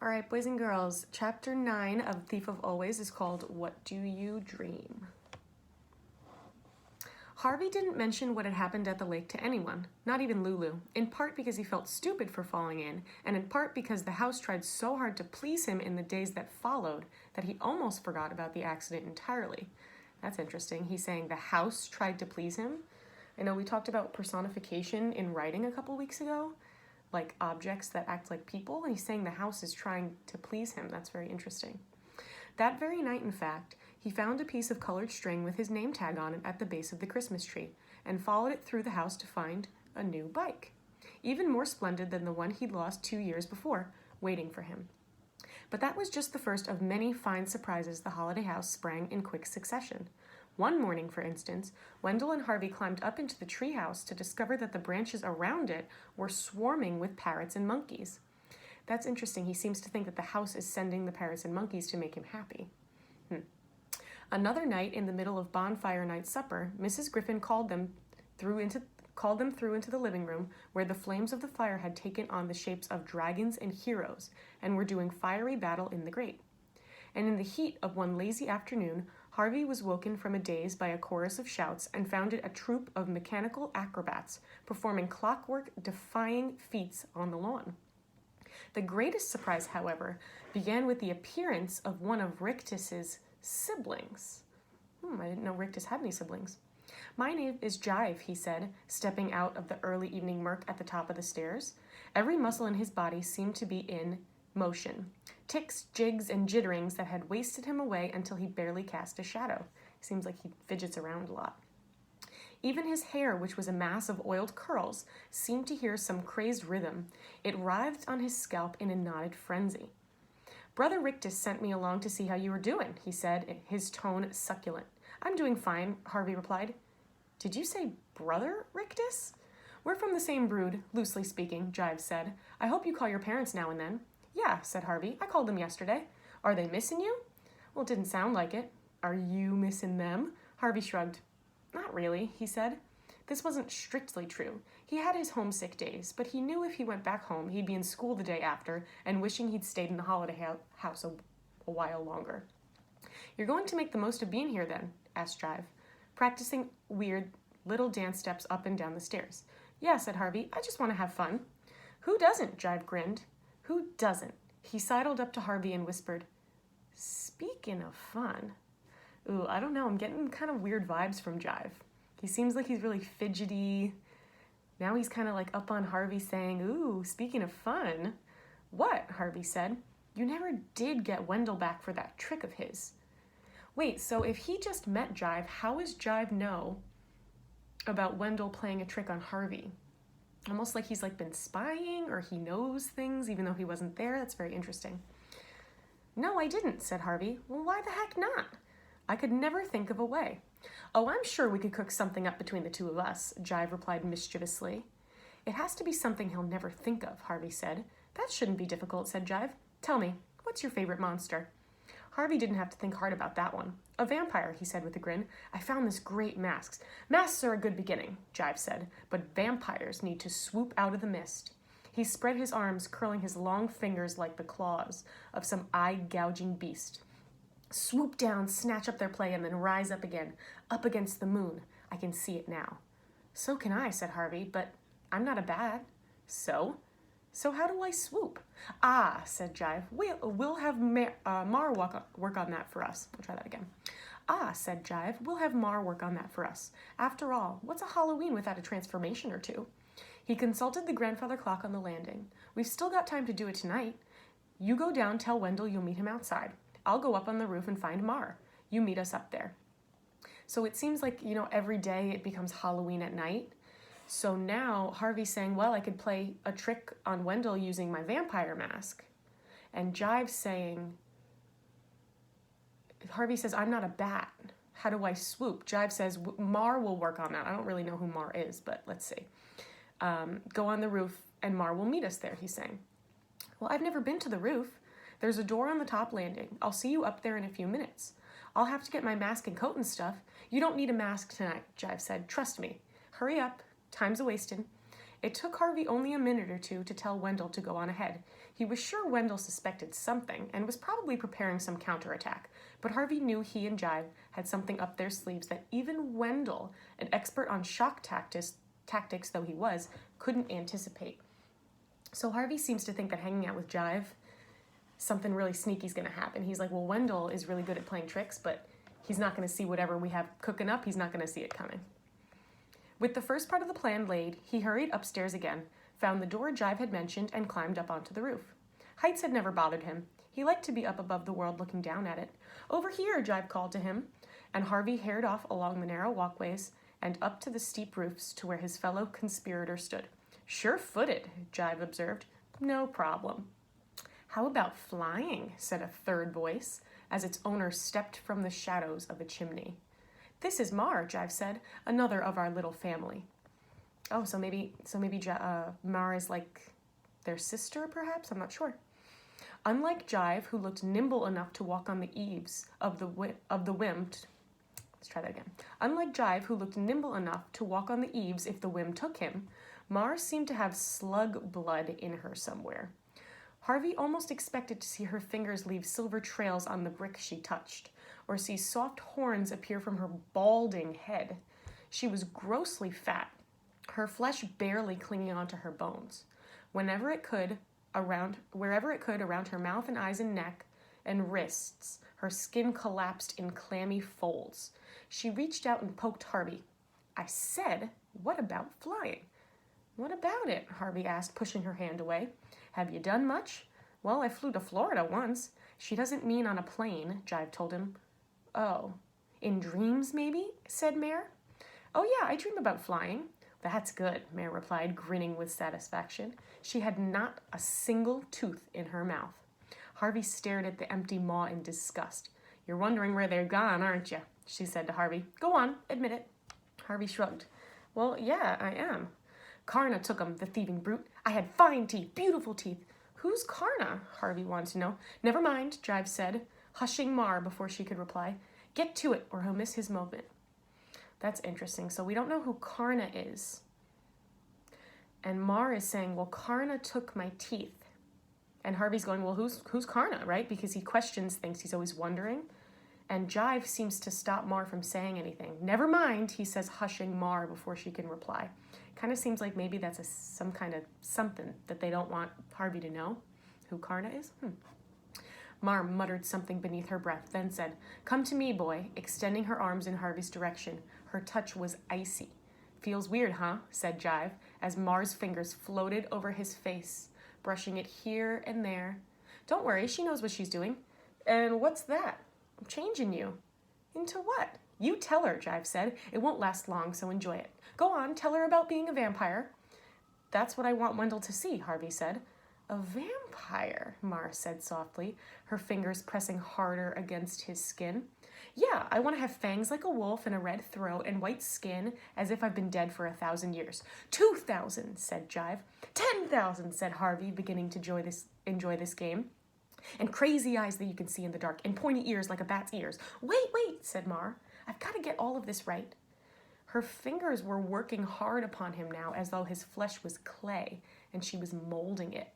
All right, boys and girls, chapter 9 of Thief of Always is called What Do You Dream? Harvey didn't mention what had happened at the lake to anyone, not even Lulu, in part because he felt stupid for falling in, and in part because the house tried so hard to please him in the days that followed that he almost forgot about the accident entirely. That's interesting. He's saying the house tried to please him. I know we talked about personification in writing a couple weeks ago, like objects that act like people, and he's saying the house is trying to please him. That's very interesting. That very night, in fact, he found a piece of colored string with his name tag on it at the base of the Christmas tree and followed it through the house to find a new bike, even more splendid than the one he'd lost 2 years before, waiting for him. But that was just the first of many fine surprises the holiday house sprang in quick succession. One morning, for instance, Wendell and Harvey climbed up into the treehouse to discover that the branches around it were swarming with parrots and monkeys. That's interesting. He seems to think that the house is sending the parrots and monkeys to make him happy. Another night, in the middle of bonfire night supper, Mrs. Griffin called them through into the living room, where the flames of the fire had taken on the shapes of dragons and heroes and were doing fiery battle in the grate. And in the heat of one lazy afternoon, Harvey was woken from a daze by a chorus of shouts and found it a troupe of mechanical acrobats performing clockwork-defying feats on the lawn. The greatest surprise, however, began with the appearance of one of Rictus's siblings. I didn't know Rictus had any siblings. "My name is Jive," he said, stepping out of the early evening murk at the top of the stairs. Every muscle in his body seemed to be in motion. Ticks, jigs, and jitterings that had wasted him away until he barely cast a shadow. Seems like he fidgets around a lot. Even his hair, which was a mass of oiled curls, seemed to hear some crazed rhythm. It writhed on his scalp in a knotted frenzy. "Brother Rictus sent me along to see how you were doing," he said, his tone succulent. "I'm doing fine," Harvey replied. "Did you say Brother Rictus?" "We're from the same brood, loosely speaking," Jive said. "I hope you call your parents now and then." "Yeah," said Harvey. "I called them yesterday." "Are they missing you?" "Well, it didn't sound like it." "Are you missing them?" Harvey shrugged. "Not really," he said. This wasn't strictly true. He had his homesick days, but he knew if he went back home, he'd be in school the day after and wishing he'd stayed in the holiday house a while longer. "You're going to make the most of being here, then?" asked Jive, practicing weird little dance steps up and down the stairs. "Yeah," said Harvey. "I just want to have fun." "Who doesn't?" Jive grinned. "Who doesn't?" He sidled up to Harvey and whispered, "Speaking of fun." Ooh, I don't know. I'm getting kind of weird vibes from Jive. He seems like he's really fidgety. Now he's kind of like up on Harvey saying, "Ooh, speaking of fun." "What?" Harvey said. "You never did get Wendell back for that trick of his." Wait, so if he just met Jive, how does Jive know about Wendell playing a trick on Harvey? Almost like he's like been spying, or he knows things even though he wasn't there. That's very interesting. "No, I didn't," said Harvey. "Well, why the heck not? I could never think of a way." "Oh, I'm sure we could cook something up between the two of us," Jive replied mischievously. "It has to be something he'll never think of," Harvey said. "That shouldn't be difficult," said Jive. "Tell me, what's your favorite monster?" Harvey didn't have to think hard about that one. "A vampire," he said with a grin. "I found this great mask." "Masks are a good beginning," Jive said, "but vampires need to swoop out of the mist." He spread his arms, curling his long fingers like the claws of some eye-gouging beast. "Swoop down, snatch up their prey, and then rise up again, up against the moon. I can see it now." "So can I," said Harvey, "but I'm not a bat." So how do I swoop?" "Ah," said Jive, we'll have Mar work on that for us." We'll try that again. "Ah," said Jive, "we'll have Mar work on that for us. After all, what's a Halloween without a transformation or two?" He consulted the grandfather clock on the landing. "We've still got time to do it tonight. You go down, tell Wendell you'll meet him outside. I'll go up on the roof and find Mar. You meet us up there." So it seems like, every day it becomes Halloween at night. So now Harvey's saying, well, I could play a trick on Wendell using my vampire mask. And Jive's saying, Harvey says, "I'm not a bat. How do I swoop?" Jive says, "Mar will work on that." I don't really know who Mar is, but let's see. "Go on the roof and Mar will meet us there," he's saying. "Well, I've never been to the roof. There's a door on the top landing. I'll see you up there in a few minutes. I'll have to get my mask and coat and stuff." "You don't need a mask tonight," Jive said. "Trust me. Hurry up. Time's a-wasting." It took Harvey only a minute or two to tell Wendell to go on ahead. He was sure Wendell suspected something and was probably preparing some counterattack, but Harvey knew he and Jive had something up their sleeves that even Wendell, an expert on shock tactics though he was, couldn't anticipate. So Harvey seems to think that hanging out with Jive, something really sneaky is going to happen. He's like, well, Wendell is really good at playing tricks, but he's not going to see whatever we have cooking up. He's not going to see it coming. With the first part of the plan laid, he hurried upstairs again, found the door Jive had mentioned, and climbed up onto the roof. Heights had never bothered him. He liked to be up above the world looking down at it. Over here, Jive called to him, and Harvey hurried off along the narrow walkways and up to the steep roofs to where his fellow conspirator stood. Sure-footed, Jive observed. No problem. How about flying? Said a third voice, as its owner stepped from the shadows of a chimney. This is Mar, Jive said, another of our little family. Oh, so maybe Mar is like their sister, perhaps? I'm not sure. Unlike Jive, who looked nimble enough to walk on the eaves of the whim. Let's try that again. Unlike Jive, who looked nimble enough to walk on the eaves if the whim took him, Mar seemed to have slug blood in her somewhere. Harvey almost expected to see her fingers leave silver trails on the brick she touched, or see soft horns appear from her balding head. She was grossly fat, her flesh barely clinging onto her bones. Wherever it could, around her mouth and eyes and neck and wrists, her skin collapsed in clammy folds. She reached out and poked Harvey. I said, what about flying? What about it? Harvey asked, pushing her hand away. Have you done much? Well, I flew to Florida once. She doesn't mean on a plane, Jive told him. Oh, in dreams, maybe? Said Mare. Oh, yeah, I dream about flying. That's good, Mare replied, grinning with satisfaction. She had not a single tooth in her mouth. Harvey stared at the empty maw in disgust. You're wondering where they're gone, aren't you? She said to Harvey. Go on, admit it. Harvey shrugged. Well, yeah, I am. Karna took 'em, the thieving brute. I had fine teeth, beautiful teeth. Who's Karna? Harvey wanted to know. Never mind, Jive said, hushing Mar before she could reply. Get to it, or he'll miss his moment. That's interesting. So we don't know who Karna is. And Mar is saying, well, Karna took my teeth. And Harvey's going, well, who's Karna, right? Because he questions things. He's always wondering. And Jive seems to stop Mar from saying anything. Never mind, he says, hushing Mar before she can reply. Kind of seems like maybe that's some kind of something that they don't want Harvey to know who Karna is. Mar muttered something beneath her breath, then said, Come to me, boy, extending her arms in Harvey's direction. Her touch was icy. Feels weird, huh? Said Jive, as Mar's fingers floated over his face, brushing it here and there. Don't worry, she knows what she's doing. And what's that? I'm changing you. Into what? You tell her, Jive said. It won't last long, so enjoy it. Go on, tell her about being a vampire. That's what I want Wendell to see, Harvey said. A vampire, Mar said softly, her fingers pressing harder against his skin. Yeah, I want to have fangs like a wolf and a red throat and white skin as if I've been dead for 1,000 years. 2,000, said Jive. 10,000, said Harvey, beginning to enjoy this game. And crazy eyes that you can see in the dark, and pointy ears like a bat's ears. Wait, said Mar. I've got to get all of this right. Her fingers were working hard upon him now, as though his flesh was clay, and she was molding it.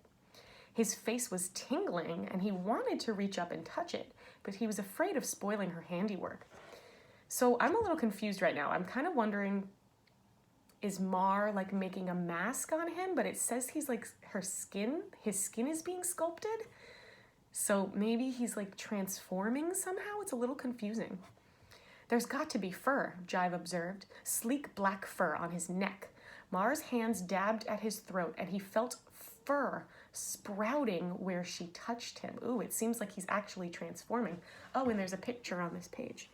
His face was tingling, and he wanted to reach up and touch it, but he was afraid of spoiling her handiwork. So I'm a little confused right now. I'm kind of wondering, is Mar like making a mask on him? But it says he's like his skin is being sculpted. So maybe he's like transforming somehow? It's a little confusing. There's got to be fur, Jive observed, sleek black fur on his neck. Mar's hands dabbed at his throat, and he felt fur sprouting where she touched him. Ooh, it seems like he's actually transforming. Oh, and there's a picture on this page.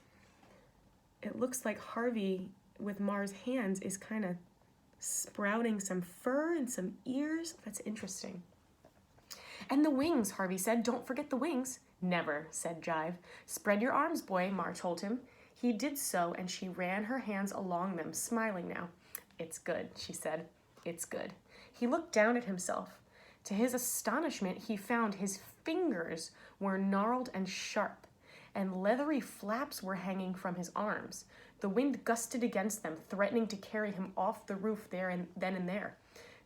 It looks like Harvey, with Mar's hands, is kind of sprouting some fur and some ears. That's interesting. And the wings, Harvey said. Don't forget the wings. Never, said Jive. Spread your arms, boy, Mar told him. He did so, and she ran her hands along them, smiling now. It's good, she said. It's good. He looked down at himself. To his astonishment, he found his fingers were gnarled and sharp, and leathery flaps were hanging from his arms. The wind gusted against them, threatening to carry him off the roof there and then and there.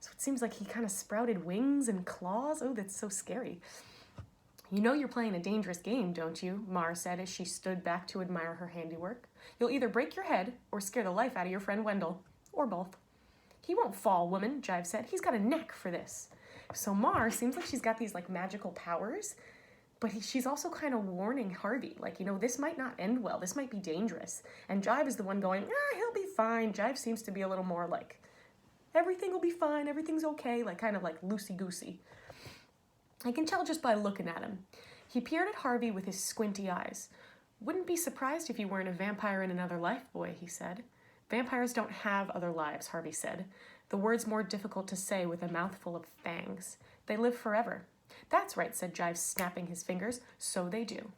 So it seems like he kind of sprouted wings and claws. Oh, that's so scary. You know you're playing a dangerous game, don't you? Mar said as she stood back to admire her handiwork. You'll either break your head or scare the life out of your friend Wendell. Or both. He won't fall, woman, Jive said. He's got a knack for this. So Mar seems like she's got these like magical powers, but she's also kind of warning Harvey, like, you know, this might not end well. This might be dangerous. And Jive is the one going, he'll be fine. Jive seems to be a little more like, everything will be fine. Everything's okay. Like kind of like loosey-goosey. I can tell just by looking at him. He peered at Harvey with his squinty eyes. Wouldn't be surprised if you weren't a vampire in another life, boy, he said. Vampires don't have other lives, Harvey said. The word's more difficult to say with a mouthful of fangs. They live forever. That's right, said Jive, snapping his fingers. So they do.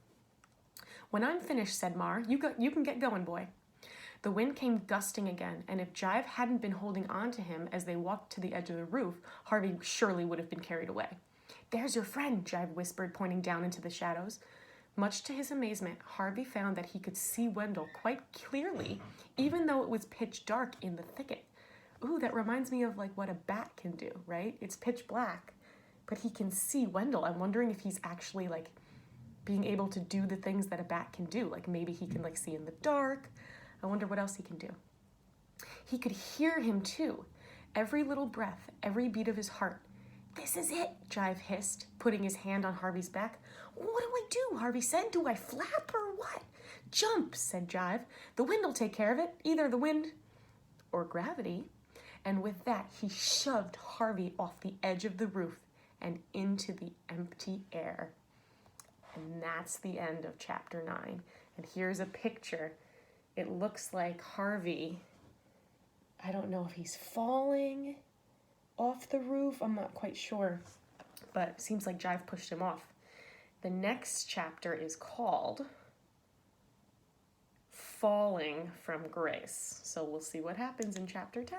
When I'm finished, said Mar, you can get going, boy. The wind came gusting again, and if Jive hadn't been holding on to him as they walked to the edge of the roof, Harvey surely would have been carried away. There's your friend, Jive whispered, pointing down into the shadows. Much to his amazement, Harvey found that he could see Wendell quite clearly, even though it was pitch dark in the thicket. Ooh, that reminds me of like what a bat can do, right? It's pitch black, but he can see Wendell. I'm wondering if he's actually like being able to do the things that a bat can do. Like maybe he can like see in the dark. I wonder what else he can do. He could hear him too. Every little breath, every beat of his heart. This is it, Jive hissed, putting his hand on Harvey's back. What do I do? Harvey said. Do I flap or what? Jump, said Jive. The wind'll take care of it. Either the wind or gravity. And with that, he shoved Harvey off the edge of the roof and into the empty air. And that's the end of chapter 9. And here's a picture. It looks like Harvey, I don't know if he's falling off the roof. I'm not quite sure, but it seems like Jive pushed him off. The next chapter is called Falling from Grace. So we'll see what happens in chapter 10.